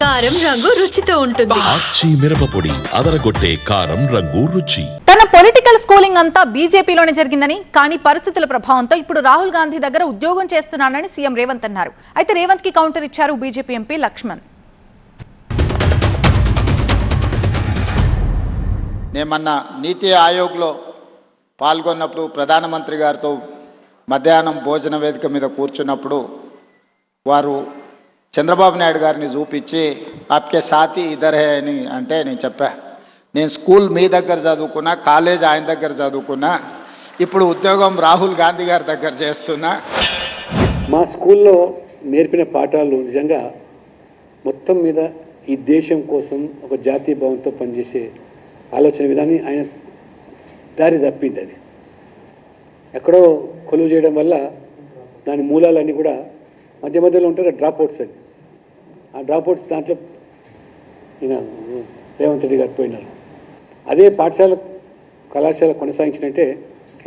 కారం రంగు రుచితో ఉంటుంది. ఆచి మిరపపొడి అదరగొట్టే కారం రంగు రుచి. తన పొలిటికల్ స్కూలింగ్ అంతా బీజేపీలోనే జరిగిందని, కానీ పరిస్థితుల ప్రభావంతో ఇప్పుడు రాహుల్ గాంధీ దగ్గర ఉద్యోగం చేస్తున్నానని సీఎం రేవంత్ అన్నారు. అయితే రేవంత్ కి కౌంటర్ ఇచ్చారు బీజేపీ ఎంపీ లక్ష్మణ్. నేమన్నా నీతి ఆయోగ్లో పాల్గొన్నప్పుడు ప్రధానమంత్రి గారితో మధ్యాహ్నం భోజన వేదిక మీద కూర్చున్నప్పుడు వారు చంద్రబాబు నాయుడు గారిని చూపించి ఆప్కే సాథీ ఇద్దరే అని అంటే నేను చెప్పా, నేను స్కూల్ మీ దగ్గర చదువుకున్నా, కాలేజ్ ఆయన దగ్గర చదువుకున్నా, ఇప్పుడు ఉద్యోగం రాహుల్ గాంధీ గారి దగ్గర చేస్తున్నా. మా స్కూల్లో నేర్పిన పాఠాలు నిజంగా మొత్తం మీద ఈ దేశం కోసం ఒక జాతీయ భావంతో పనిచేసే ఆలోచన విధాన్ని ఆయన దారి తప్పింది. అది ఎక్కడో కొలువు చేయడం వల్ల దాని మూలాలన్నీ కూడా మధ్య మధ్యలో ఉంటారు డ్రాప్అవుట్స్ అని. ఆ డ్రాప్అవుట్స్ దాంట్లో ఈయన రేవంత్ రెడ్డి గారు పోయినారు. అదే పాఠశాల కళాశాల కొనసాగించినట్టే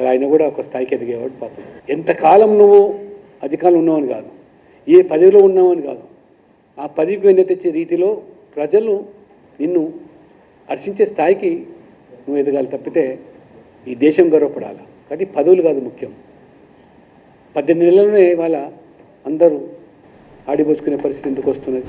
ఆయన కూడా ఒక స్థాయికి ఎదిగేవాడు. పాపం ఎంతకాలం నువ్వు అధికారంలో ఉన్నావని కాదు, ఏ పదవిలో ఉన్నావని కాదు, ఆ పదవికి వెన్న తెచ్చే రీతిలో ప్రజలు నిన్ను హర్షించే స్థాయికి నువ్వు ఎదగాలి తప్పితే ఈ దేశం గర్వపడాలి. కానీ పదవులు కాదు ముఖ్యం. 18 నెలల్లోనే వాళ్ళ అందరూ ఆడిపోచుకునే పరిస్థితి ఎందుకు వస్తున్నది?